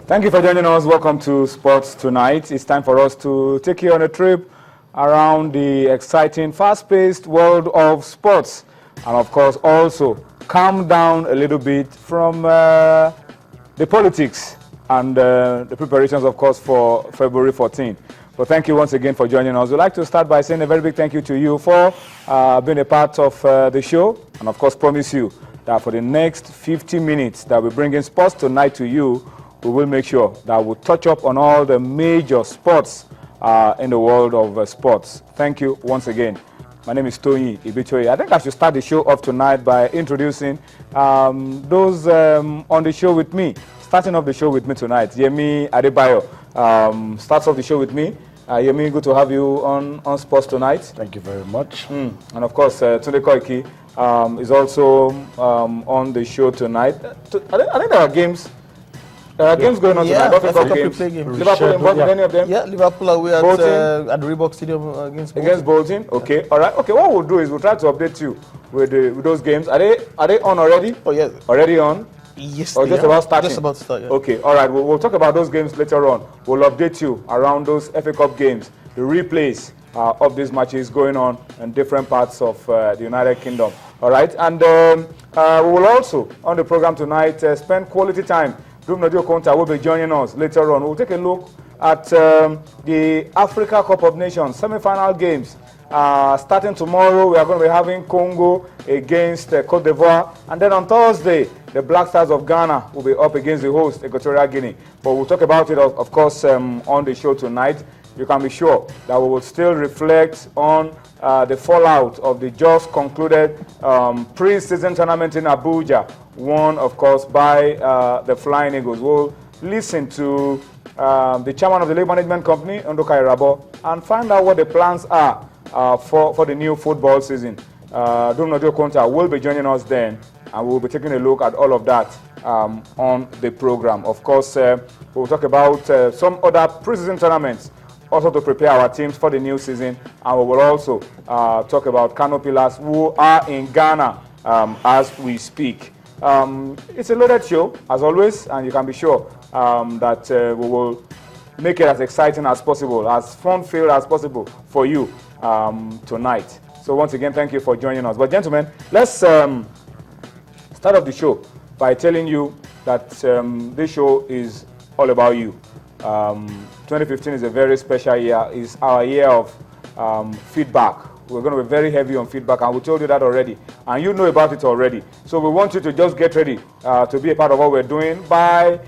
Thank you for joining us. Welcome to Sports Tonight. It's time for us to take you on a trip around the exciting, fast-paced world of sports. And of course, also calm down a little bit from the politics and the preparations, of course, for February 14. But thank you once again for joining us. We'd like to start by saying a very big thank you to you for being a part of the show. And of course, promise you that for the next 50 minutes that we bring in Sports Tonight to you, we will make sure that we'll touch up on all the major sports in the world of sports. Thank you once again. My name is Tony Ibichoye. I think I should start the show off tonight by introducing those on the show with me. Starting off the show with me tonight, Yemi Adebayo starts off the show with me. Yemi, good to have you on Sports Tonight. Thank you very much. And of course, Tunde Koiki is also on the show tonight. I think there are games. Games going on tonight. Games. Liverpool involved in any of them? Yeah, Liverpool are at the Reebok Stadium against Bolton. Okay, all right. Okay, what we'll do is we'll try to update you with those games. Are they on already? Oh yes. Already on? Yes. Or just about starting? Just about to start. Yeah. Okay, all right. We'll talk about those games later on. We'll update you around those FA Cup games, the replays of these matches going on in different parts of the United Kingdom. All right, and we will also on the program tonight spend quality time. Nadio Konta will be joining us later on. We'll take a look at the Africa Cup of Nations semi-final games. Starting tomorrow, we are going to be having Congo against Cote d'Ivoire. And then on Thursday, the Black Stars of Ghana will be up against the host, Equatorial Guinea. But we'll talk about it, of course, on the show tonight. You can be sure that we will still reflect on the fallout of the just concluded pre-season tournament in Abuja, won, of course, by the Flying Eagles. We'll listen to the chairman of the League Management Company, Ndoka Irabo, and find out what the plans are for the new football season. Nadio Konta will be joining us then, and we'll be taking a look at all of that on the program. Of course, we'll talk about some other pre-season tournaments, also to prepare our teams for the new season, and we will also talk about Kano Pillars who are in Ghana as we speak. It's a loaded show, as always, and you can be sure that we will make it as exciting as possible, as fun-filled as possible for you tonight. So once again, thank you for joining us. But gentlemen, let's start off the show by telling you that this show is all about you. 2015 is a very special year. It's our year of feedback. We're going to be very heavy on feedback, and we told you that already, and you know about it already. So we want you to just get ready to be a part of what we're doing by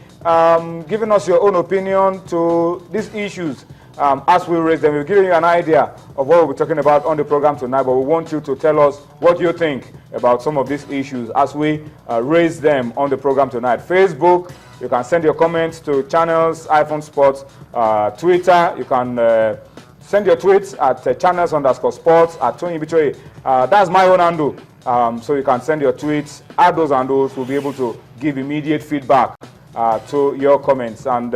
giving us your own opinion to these issues as we raise them. We're giving you an idea of what we'll be talking about on the program tonight, but we want you to tell us what you think about some of these issues as we raise them on the program tonight. Facebook, you can send your comments to channels, iPhone Sports, Twitter, you can send your tweets at channels_sports at Tony Ibichoye. That's my own handle. So you can send your tweets at those handles. We'll be able to give immediate feedback to your comments. And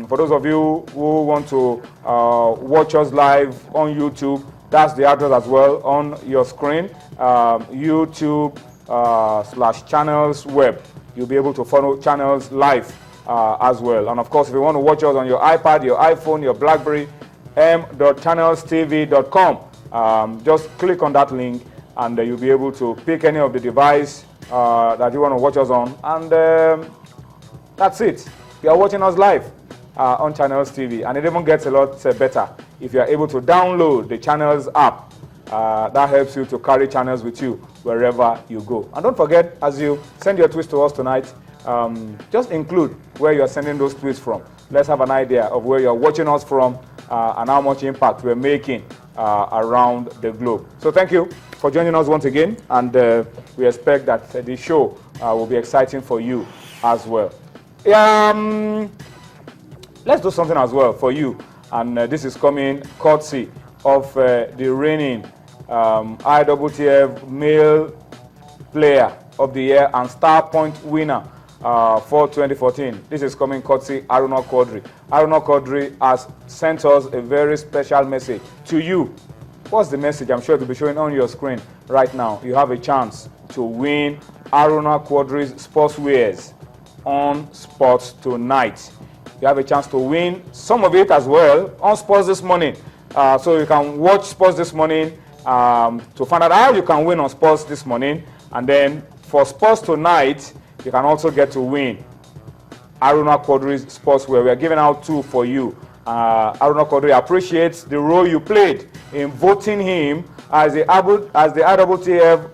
for those of you who want to watch us live on YouTube, that's the address as well on your screen, YouTube/channels web. You'll be able to follow channels live as well. And of course, if you want to watch us on your iPad, your iPhone, your BlackBerry, m.channelstv.com. Just click on that link and you'll be able to pick any of the device that you want to watch us on. And that's it. You are watching us live on Channels TV. And it even gets a lot better if you are able to download the Channels app. That helps you to carry channels with you wherever you go. And don't forget, as you send your tweets to us tonight, just include where you are sending those tweets from. Let's have an idea of where you're watching us from and how much impact we're making around the globe. So thank you for joining us once again, and we expect that the show will be exciting for you as well. Let's do something as well for you, and this is coming courtesy of the reigning IWTF Male Player of the Year and Star Point winner for 2014. This is coming courtesy Aruna Quadri. Aruna Quadri has sent us a very special message to you. What's the message? I'm sure it will be showing on your screen right now. You have a chance to win Aruna Quadri's sportswears on Sports Tonight. You have a chance to win some of it as well on Sports This Morning. So you can watch Sports This Morning to find out how you can win on Sports This Morning. And then for Sports Tonight, you can also get to win Aruna Quadri's sportswear. We are giving out 2 for you. Aruna Quadri appreciates the role you played in voting him as the IWTF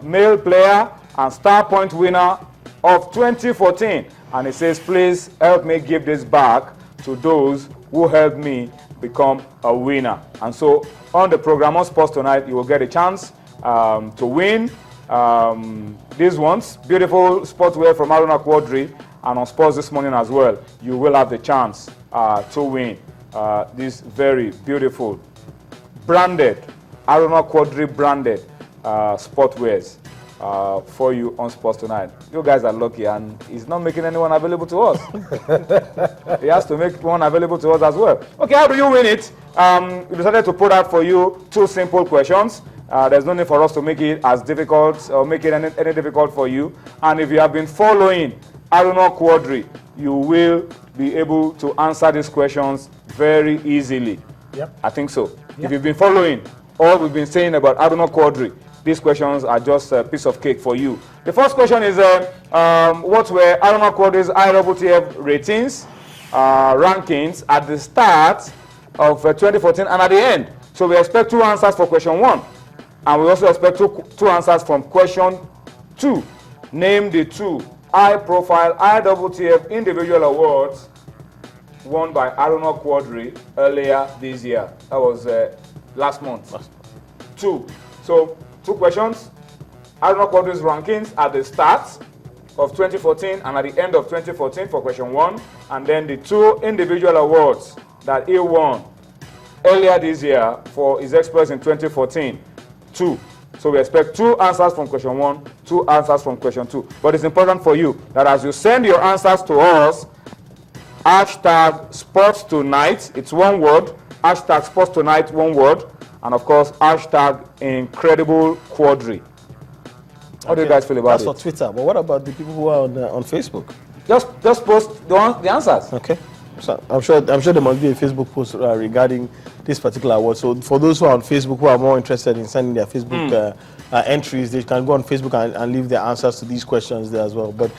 male player and star point winner of 2014. And he says, please help me give this back to those who helped me become a winner. And so on the program on Sports Tonight, you will get a chance to win these ones, beautiful sportswear from Aruna Quadri. And on Sports This Morning as well, you will have the chance to win this very beautiful branded, Aruna Quadri branded sportwears for you on Sports Tonight. You guys are lucky, and he's not making anyone available to us. He has to make one available to us as well. Okay, how do you win it? We decided to put out for you 2 simple questions. There's no need for us to make it as difficult or make it any difficult for you. And if you have been following Aruna Quadri, you will be able to answer these questions very easily. Yep. I think so. Yep. If you've been following all we've been saying about Aruna Quadri, these questions are just a piece of cake for you. The first question is, what were Aruna Quadri's IWTF ratings, rankings at the start of 2014 and at the end? So we expect 2 answers for question 1. And we also expect two answers from question 2. Name the 2 high-profile IWTF individual awards won by Aruna Quadri earlier this year. That was last month. 2. So 2 questions. Aruna Quadri's rankings at the start of 2014 and at the end of 2014 for question 1. And then the 2 individual awards that he won earlier this year for his exploits in 2014. 2. So we expect 2 answers from question 1, 2 answers from question 2. But it's important for you that as you send your answers to us, hashtag Sports Tonight, it's one word, hashtag Sports Tonight, one word, and of course, hashtag Incredible Quadri. How do you guys feel about it? That's for Twitter, but what about the people who are on Facebook? Just post the answers. Okay. So I'm sure there must be a Facebook post regarding this particular award. So for those who are on Facebook who are more interested in sending their Facebook entries, they can go on Facebook and leave their answers to these questions there as well. But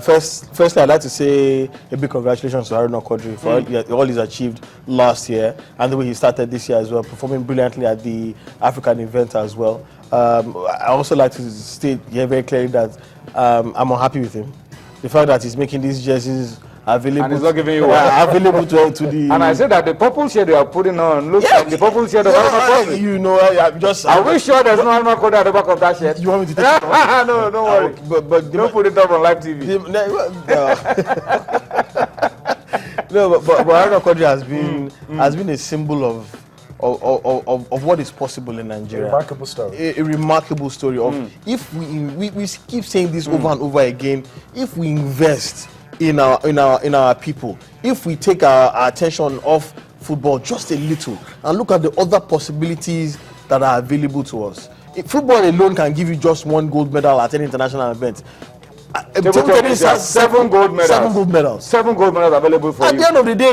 firstly, I'd like to say a big congratulations to Aruna Quadri for all he's achieved last year and the way he started this year as well, performing brilliantly at the African event as well. I also like to state here very clearly that I'm unhappy with him. The fact that he's making these jerseys available, and it's not giving you available to the. And I said that the purple shirt they are putting on looks like the purple shirt of Aruna Quadri. You know, Are we sure there's no Aruna Quadri at the back of that shirt? You want me to take it off? No, don't worry. But don't put it up on live TV. But Aruna Quadri has been a symbol of what is possible in Nigeria. A remarkable story. A remarkable story of if we keep saying this over and over again. If we invest in our people, if we take our attention off football just a little and look at the other possibilities that are available to us. If football alone can give you just 1 gold medal at any international event. Table tennis has 7 gold medals. 7 gold medals. 7 gold medals available for you. At the end of the day,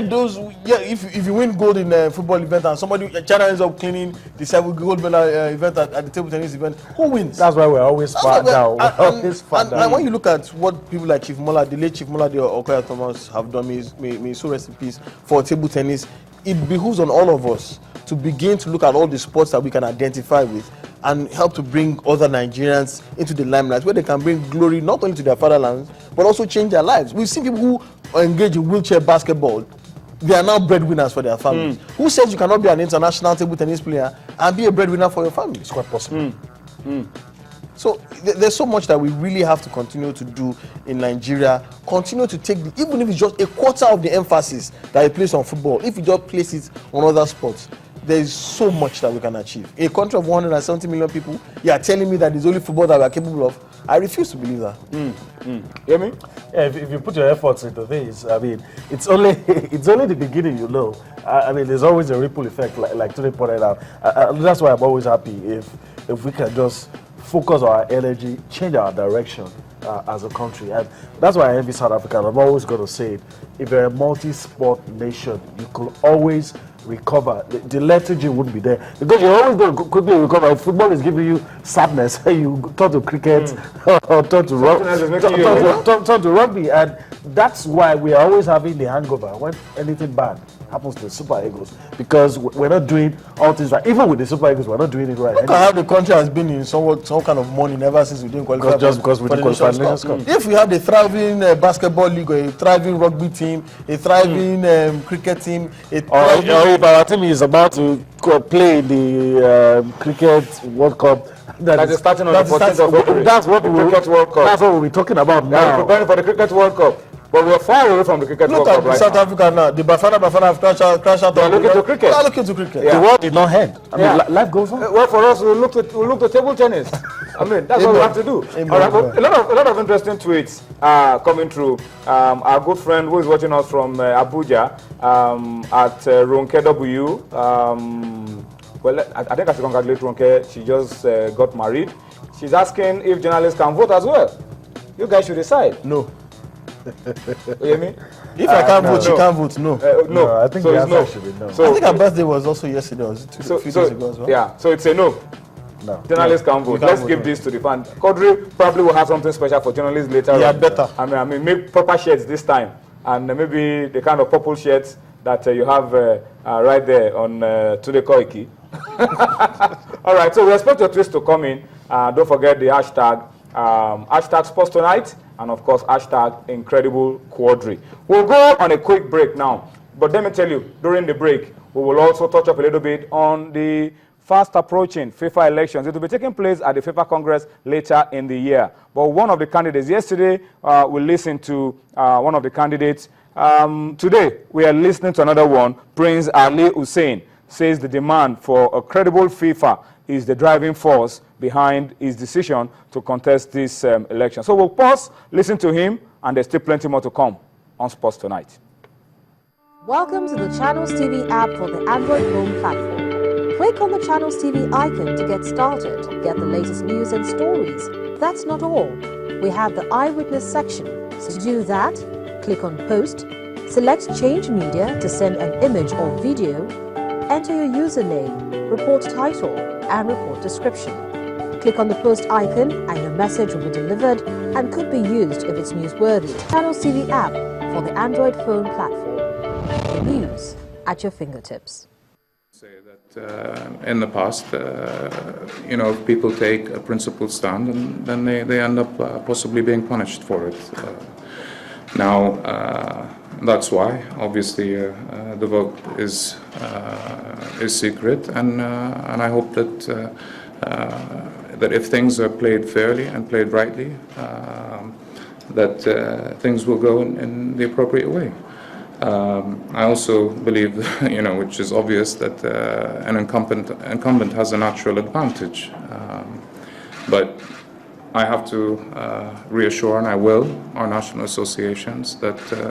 if you win gold in a football event and China ends up cleaning the 7 gold medal event at the table tennis event, who wins? That's why we're always far down. And when you look at what people like Chief Mola, the late Chief Mola Okoya Thomas have done, may so rest in peace, for table tennis, it behooves on all of us to begin to look at all the sports that we can identify with and help to bring other Nigerians into the limelight where they can bring glory not only to their fatherland but also change their lives. We've seen people who engage in wheelchair basketball. They are now breadwinners for their families. Who says you cannot be an international table tennis player and be a breadwinner for your family? It's quite possible. So there's so much that we really have to continue to do in Nigeria. Continue to take, even if it's just a quarter of the emphasis that we place on football, if we just place it on other sports, there is so much that we can achieve. In a country of 170 million people, you are telling me that it's only football that we are capable of? I refuse to believe that. Hear me? Yeah, if you put your efforts into this, I mean, it's only the beginning, you know. I mean, there's always a ripple effect, like Tony pointed out. That's why I'm always happy if we can just focus our energy, change our direction, as a country, and that's why I envy South Africa. I'm always going to say it. If you're a multi-sport nation, you could always recover. The lethargy wouldn't be there because you're always going to quickly recover. If football is giving you sadness, you turn to cricket or turn to rugby, and that's why we are always having the hangover when anything bad happens to the Super Eagles, because we're not doing all things right. Even with the Super Eagles, we're not doing it right. Look at how the country has been in some kind of mourning ever since we didn't qualify. Because we didn't qualify the Nations Cup. If we have a thriving basketball league, or a thriving rugby team, a thriving cricket team, or if our team is about to play the Cricket World Cup, that is starting on the 14th of February. That's what we'll be talking about now. We're preparing for the Cricket World Cup. But we're far away from the Cricket World Cup right South Africa now. The Bafana have crashed out. They're looking to cricket. They are looking to cricket. The world did not end. I mean, life goes on. Well, for us, we'll look to table tennis. I mean, that's what we have to do. All right, but a lot of interesting tweets coming through. Our good friend who is watching us from Abuja at Ronke W. Well, I think I should congratulate Ronke. She just got married. She's asking if journalists can vote as well. You guys should decide. No. You hear me? If I can't vote, she can't vote. No. No, I think the answer should be no. So I think her birthday was also yesterday. Was it a few days ago as well? Yeah, so it's a no. No. Journalists can vote. Let's give this to the fan. Quadri probably will have something special for journalists later. Yeah, better. I mean, make proper shirts this time, and maybe the kind of purple shirts that you have right there on Today Koiki. All right, so we expect your tweets to come in. Don't forget the hashtag Sports Tonight, and of course hashtag Incredible Quadri. We'll go on a quick break now, but let me tell you, during the break we will also touch up a little bit on the fast approaching FIFA elections. It will be taking place at the FIFA Congress later in the year. But one of the candidates yesterday, we listened to one of the candidates. Today we are listening to another one. Prince Ali Hussein says the demand for a credible FIFA is the driving force behind his decision to contest this election. So we'll pause, listen to him, and there's still plenty more to come on Sports Tonight. Welcome to the Channels TV app for the Android phone platform. Click on the Channels TV icon to get started. Get the latest news and stories. That's not all. We have the eyewitness section. So to do that, click on Post, select Change Media to send an image or video, enter your username, report title, and report description. Click on the post icon and your message will be delivered and could be used if it's newsworthy. Channels TV app for the Android phone platform. The news at your fingertips. Say that in the past, if people take a principled stand, and then they end up possibly being punished for it. Now, that's why, obviously, the vote is secret, and I hope that that if things are played fairly and played rightly, that things will go in the appropriate way. I also believe, which is obvious, that an incumbent has a natural advantage, but I have to reassure, and I will, our national associations that